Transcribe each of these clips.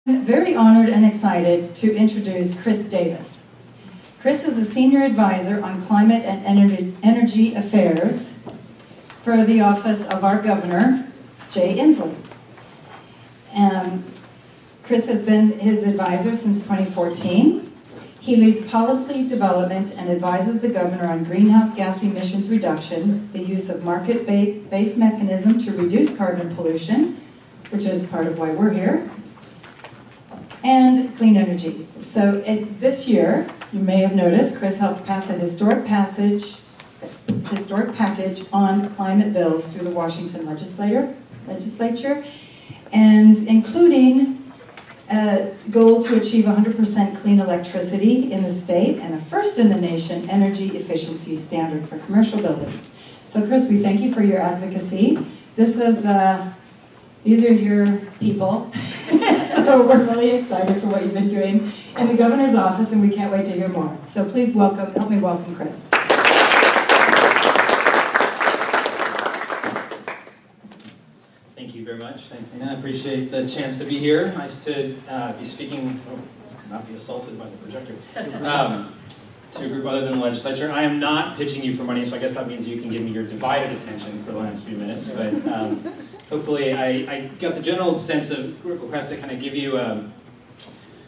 I'm very honored and excited to introduce Chris Davis. Chris is a senior advisor on climate and energy affairs for the office of our governor, Jay Inslee. Chris has been his advisor since 2014. He leads policy development and advises the governor on greenhouse gas emissions reduction, the use of market-based mechanism to reduce carbon pollution, which is part of why we're here, and clean energy. So this year, you may have noticed, Chris helped pass a historic package on climate bills through the Washington legislature, and including a goal to achieve 100% clean electricity in the state and a first in the nation energy efficiency standard for commercial buildings. So Chris, we thank you for your advocacy. These are your people. So we're really excited for what you've been doing in the governor's office, and we can't wait to hear more. So please help me welcome Chris. Thank you very much. Thanks, Nina. I appreciate the chance to be here. Nice to be speaking, nice to not be assaulted by the projector, to a group other than the legislature. I am not pitching you for money, so I guess that means you can give me your divided attention for the last few minutes. But hopefully I got the general sense of request to kind of give you a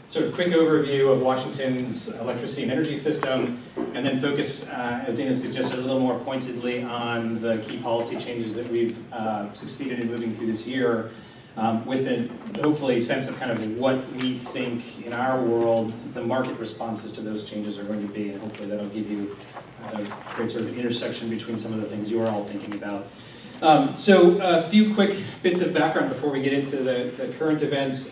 sort of quick overview of Washington's electricity and energy system, and then focus, as Dana suggested, a little more pointedly on the key policy changes that we've succeeded in moving through this year, with a hopefully sense of kind of what we think in our world the market responses to those changes are going to be, and hopefully that'll give you a great sort of intersection between some of the things you're all thinking about. So a few quick bits of background before we get into the current events.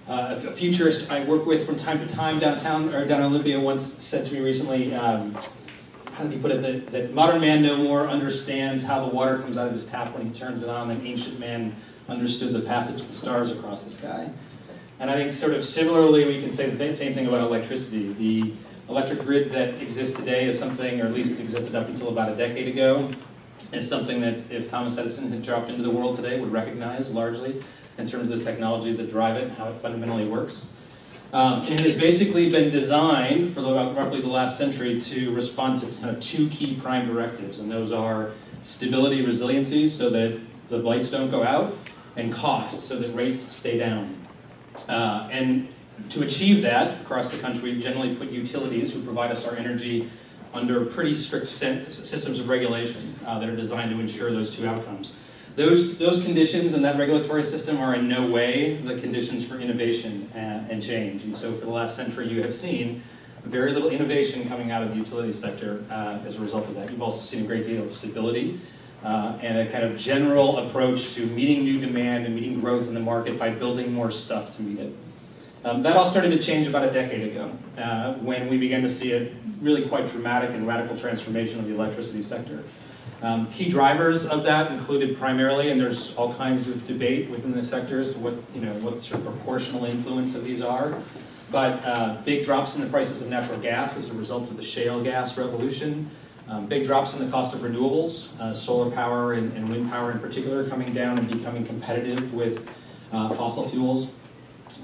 A futurist I work with from time to time down in Olympia once said to me recently, how did he put it, that modern man no more understands how the water comes out of his tap when he turns it on than ancient man understood the passage of the stars across the sky. And I think sort of similarly we can say the same thing about electricity. The electric grid that exists today is something, or at least existed up until about a decade ago, is something that if Thomas Edison had dropped into the world today would recognize largely in terms of the technologies that drive it and how it fundamentally works. And it has basically been designed for roughly the last century to respond to kind of two key prime directives, and those are stability, resiliency, so that the lights don't go out, and cost, so that rates stay down. And to achieve that, across the country, we generally put utilities who provide us our energy under pretty strict systems of regulation that are designed to ensure those two outcomes. Those conditions and that regulatory system are in no way the conditions for innovation and change. And so for the last century you have seen very little innovation coming out of the utility sector as a result of that. You've also seen a great deal of stability and a kind of general approach to meeting new demand and meeting growth in the market by building more stuff to meet it. That all started to change about a decade ago when we began to see a really quite dramatic and radical transformation of the electricity sector. Key drivers of that included primarily, and there's all kinds of debate within the sectors, what sort of proportional influence of these are, but big drops in the prices of natural gas as a result of the shale gas revolution, big drops in the cost of renewables, solar power and wind power in particular coming down and becoming competitive with fossil fuels.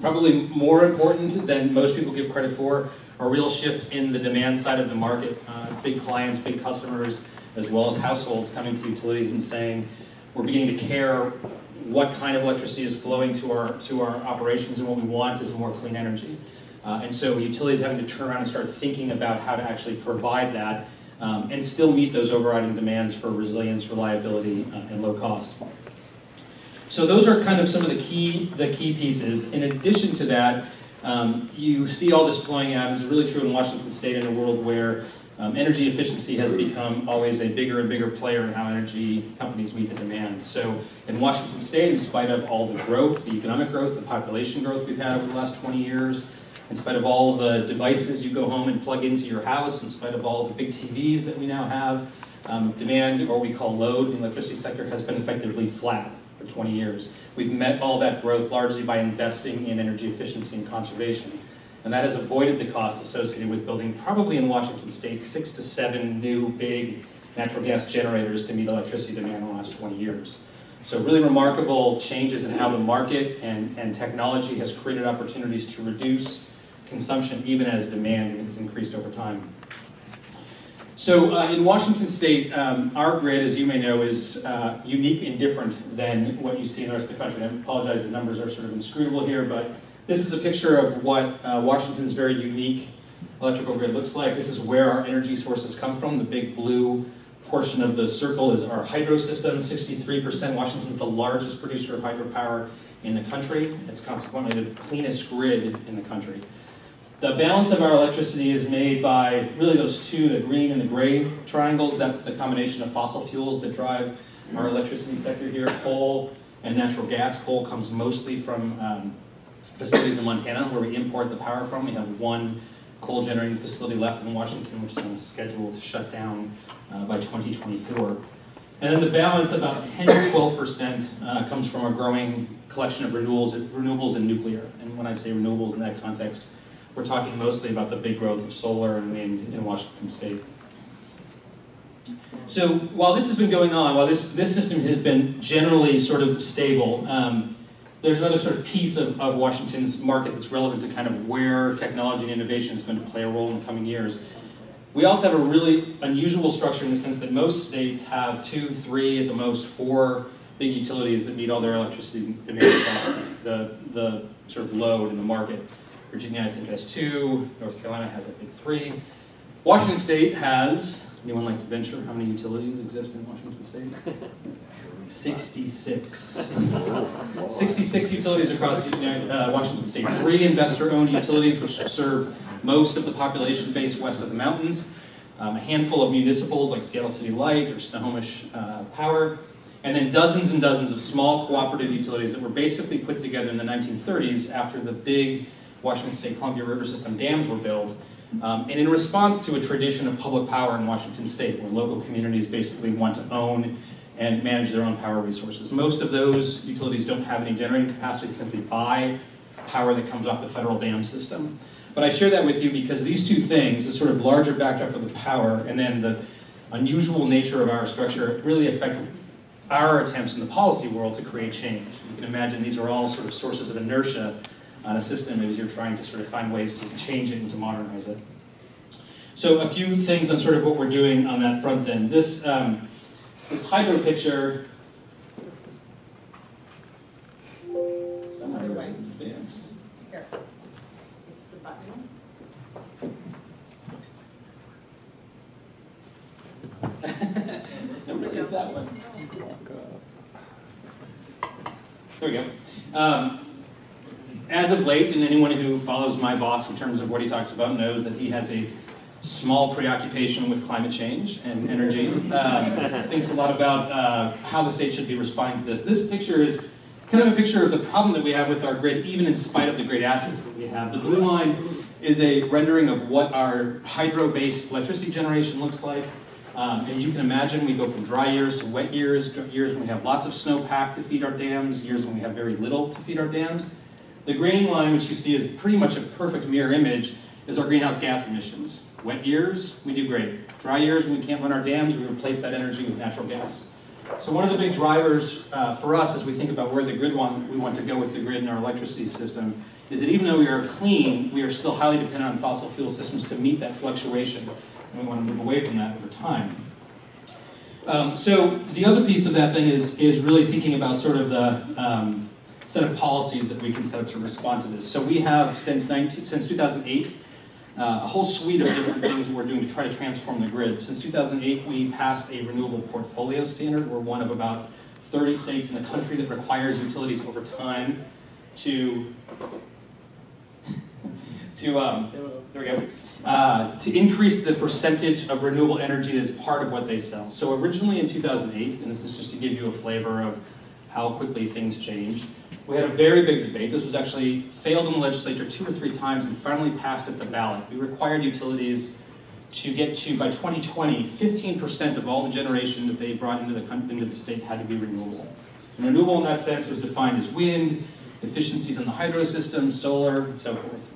Probably more important than most people give credit for, a real shift in the demand side of the market. Big clients, big customers, as well as households coming to utilities and saying, we're beginning to care what kind of electricity is flowing to our operations, and what we want is more clean energy. And so utilities having to turn around and start thinking about how to actually provide that and still meet those overriding demands for resilience, reliability, and low cost. So those are kind of some of the key pieces. In addition to that, you see all this playing out, and it's really true in Washington State in a world where energy efficiency has become always a bigger and bigger player in how energy companies meet the demand. So in Washington State, in spite of all the growth, the economic growth, the population growth we've had over the last 20 years, in spite of all the devices you go home and plug into your house, in spite of all the big TVs that we now have, demand, or we call load, in the electricity sector has been effectively flat for 20 years. We've met all that growth largely by investing in energy efficiency and conservation. And that has avoided the costs associated with building, probably in Washington State, 6 to 7 new big natural gas generators to meet electricity demand in the last 20 years. So really remarkable changes in how the market and technology has created opportunities to reduce consumption even as demand has increased over time. So in Washington State, our grid, as you may know, is unique and different than what you see in the rest of the country. I apologize, the numbers are sort of inscrutable here, but this is a picture of what Washington's very unique electrical grid looks like. This is where our energy sources come from. The big blue portion of the circle is our hydro system, 63%. Washington's the largest producer of hydropower in the country. It's consequently the cleanest grid in the country. The balance of our electricity is made by really those two, the green and the gray triangles. That's the combination of fossil fuels that drive our electricity sector here, coal and natural gas. Coal comes mostly from facilities in Montana where we import the power from. We have one coal generating facility left in Washington, which is on schedule to shut down by 2024. And then the balance, about 10 to 12%, comes from a growing collection of renewables and nuclear. And when I say renewables in that context, we're talking mostly about the big growth of solar and wind in Washington State. So while this has been going on, while this system has been generally sort of stable, there's another sort of piece of Washington's market that's relevant to kind of where technology and innovation is going to play a role in the coming years. We also have a really unusual structure in the sense that most states have 2, 3, at the most 4 big utilities that meet all their electricity demand across the sort of load in the market. Virginia, I think, has 2. North Carolina has, I think, 3. Washington State has, anyone like to venture how many utilities exist in Washington State? 66. 66 utilities across Washington State. 3 investor-owned utilities which serve most of the population base west of the mountains. A handful of municipals like Seattle City Light or Snohomish Power. And then dozens and dozens of small cooperative utilities that were basically put together in the 1930s after the big Washington State Columbia River System dams were built. And in response to a tradition of public power in Washington State, where local communities basically want to own and manage their own power resources. Most of those utilities don't have any generating capacity, simply buy power that comes off the federal dam system. But I share that with you because these two things, the sort of larger backdrop of the power and then the unusual nature of our structure, really affect our attempts in the policy world to create change. You can imagine these are all sort of sources of inertia on a system as you're trying to sort of find ways to change it and to modernize it. So a few things on sort of what we're doing on that front then. This hydro picture, Other way. Here. It's the button. Nobody gets that one. There we go. As of late, and anyone who follows my boss in terms of what he talks about knows that he has a small preoccupation with climate change and energy. Thinks a lot about how the state should be responding to this. This picture is kind of a picture of the problem that we have with our grid, even in spite of the great assets that we have. The blue line is a rendering of what our hydro-based electricity generation looks like. And you can imagine we go from dry years to wet years, years when we have lots of snowpack to feed our dams, years when we have very little to feed our dams. The green line, which you see is pretty much a perfect mirror image, is our greenhouse gas emissions. Wet years, we do great. Dry years, when we can't run our dams, we replace that energy with natural gas. So one of the big drivers for us as we think about where the grid we want to go with the grid and our electricity system is that even though we are clean, we are still highly dependent on fossil fuel systems to meet that fluctuation. And we want to move away from that over time. So the other piece of that then is really thinking about sort of the set of policies that we can set up to respond to this. So we have, since 2008, a whole suite of different things that we're doing to try to transform the grid. Since 2008, we passed a renewable portfolio standard. We're one of about 30 states in the country that requires utilities over time to increase the percentage of renewable energy as part of what they sell. So originally in 2008, and this is just to give you a flavor of how quickly things change, we had a very big debate. This was actually failed in the legislature 2 or 3 times and finally passed at the ballot. We required utilities to get to, by 2020, 15% of all the generation that they brought into the state had to be renewable. And renewable in that sense was defined as wind, efficiencies in the hydro system, solar, and so forth.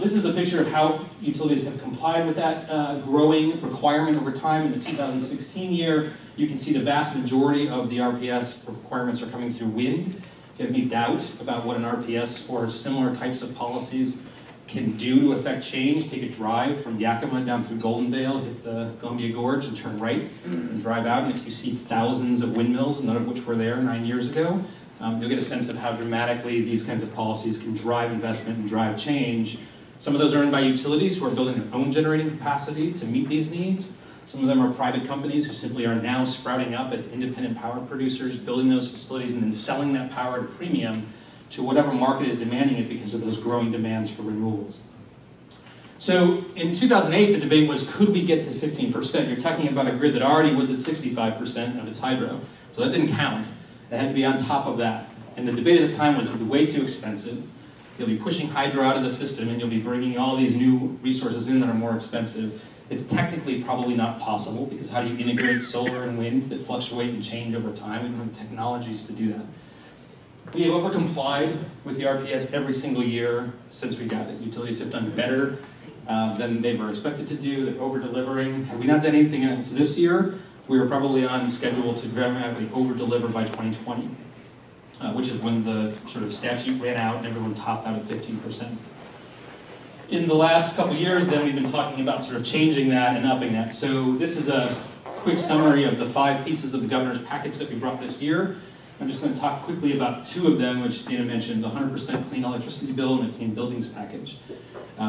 This is a picture of how utilities have complied with that growing requirement over time. In the 2016 year, you can see the vast majority of the RPS requirements are coming through wind. If you have any doubt about what an RPS or similar types of policies can do to affect change, take a drive from Yakima down through Goldendale, hit the Columbia Gorge and turn right and drive out. And if you see thousands of windmills, none of which were there 9 years ago, you'll get a sense of how dramatically these kinds of policies can drive investment and drive change. Some of those are owned by utilities who are building their own generating capacity to meet these needs. Some of them are private companies who simply are now sprouting up as independent power producers, building those facilities and then selling that power at a premium to whatever market is demanding it because of those growing demands for renewables. So in 2008, the debate was, could we get to 15%? You're talking about a grid that already was at 65% of its hydro. So that didn't count. It had to be on top of that. And the debate at the time was, it would be way too expensive. You'll be pushing hydro out of the system and you'll be bringing all these new resources in that are more expensive. It's technically probably not possible because how do you integrate solar and wind that fluctuate and change over time? We don't have technologies to do that. We have overcomplied with the RPS every single year since we got it. Utilities have done better than they were expected to do. They're over-delivering. Had we not done anything else this year, we were probably on schedule to dramatically over-deliver by 2020, which is when the sort of statute ran out and everyone topped out at 15%. In the last couple of years, then, we've been talking about sort of changing that and upping that. So this is a quick summary of the 5 pieces of the governor's package that we brought this year. I'm just going to talk quickly about 2 of them, which Dana mentioned, the 100% clean electricity bill and the clean buildings package.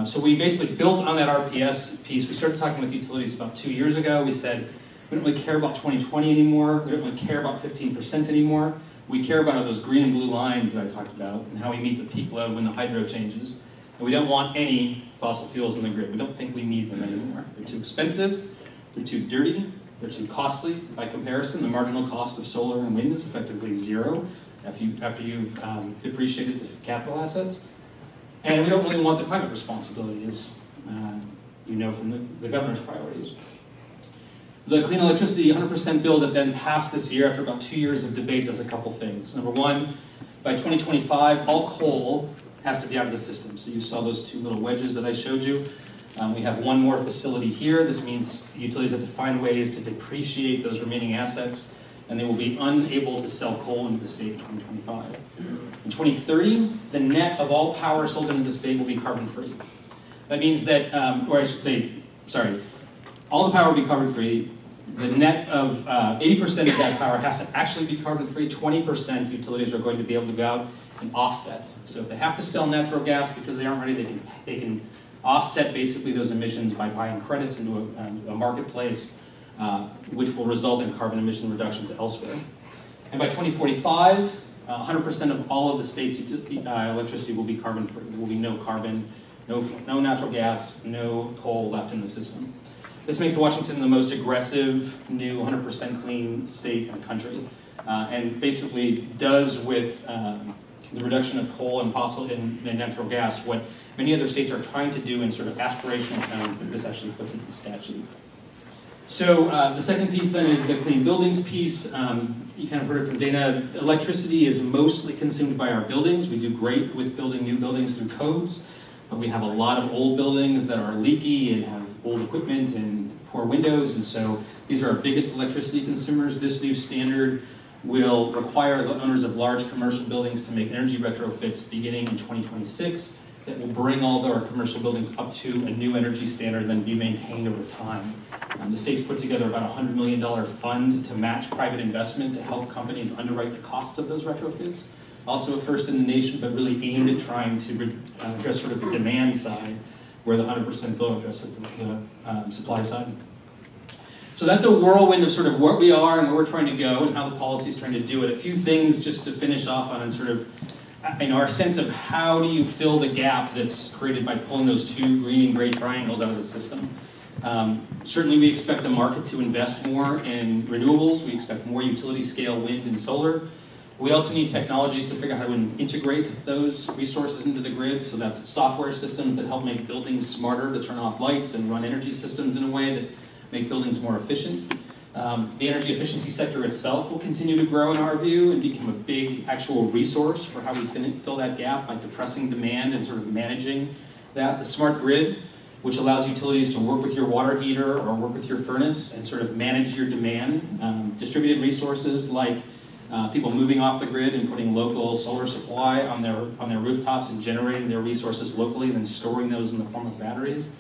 So we basically built on that RPS piece. We started talking with utilities about 2 years ago. We said, we don't really care about 2020 anymore. We don't really care about 15% anymore. We care about those green and blue lines that I talked about and how we meet the peak load when the hydro changes. And we don't want any fossil fuels in the grid. We don't think we need them anymore. They're too expensive. They're too dirty. They're too costly. By comparison, the marginal cost of solar and wind is effectively zero after you've depreciated the capital assets. And we don't really want the climate responsibility, as you know from the governor's priorities. The clean electricity 100% bill that then passed this year after about 2 years of debate does a couple things. Number one, by 2025, all coal has to be out of the system. So you saw those 2 little wedges that I showed you. We have 1 more facility here. This means utilities have to find ways to depreciate those remaining assets, and they will be unable to sell coal into the state in 2025. In 2030, the net of all power sold into the state will be carbon-free. That means that, or I should say, sorry, all the power will be carbon-free. The net of 80% of that power has to actually be carbon-free. 20% utilities are going to be able to go out and offset. So if they have to sell natural gas because they aren't ready, they can offset basically those emissions by buying credits into a marketplace, which will result in carbon emission reductions elsewhere. And by 2045, 100% of all of the state's electricity will be carbon-free. There will be no carbon, no natural gas, no coal left in the system. This makes Washington the most aggressive, new 100% clean state in the country, and basically does with the reduction of coal and fossil and natural gas what many other states are trying to do in sort of aspirational terms, but this actually puts it in the statute. So the second piece then is the clean buildings piece. You kind of heard it from Dana. Electricity is mostly consumed by our buildings. We do great with building new buildings through codes, but we have a lot of old buildings that are leaky and have old equipment and poor windows, and so these are our biggest electricity consumers. This new standard will require the owners of large commercial buildings to make energy retrofits beginning in 2026 that will bring all of our commercial buildings up to a new energy standard and then be maintained over time. The state's put together about a $100 million fund to match private investment to help companies underwrite the costs of those retrofits. Also a first in the nation, but really aimed at trying to address sort of the demand side, where the 100% bill addresses the supply side. So that's a whirlwind of sort of what we are and where we're trying to go and how the policy is trying to do it. A few things just to finish off on and sort of our sense of how do you fill the gap that's created by pulling those 2 green and gray triangles out of the system. Certainly we expect the market to invest more in renewables. We expect more utility scale wind and solar. We also need technologies to figure out how to integrate those resources into the grid. So that's software systems that help make buildings smarter to turn off lights and run energy systems in a way that make buildings more efficient. The energy efficiency sector itself will continue to grow in our view and become a big actual resource for how we fill that gap by depressing demand and sort of managing that. The smart grid, which allows utilities to work with your water heater or work with your furnace and sort of manage your demand. Distributed resources like people moving off the grid and putting local solar supply on their rooftops and generating their resources locally and then storing those in the form of batteries.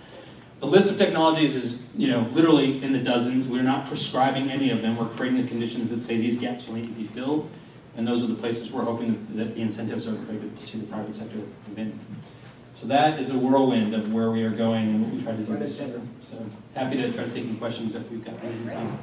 The list of technologies is, literally in the dozens. We're not prescribing any of them. We're creating the conditions that say these gaps will need to be filled, and those are the places we're hoping that the incentives are created to see the private sector move in. So that is a whirlwind of where we are going and what we try to do this year. So happy to try to take any questions if we've got any time.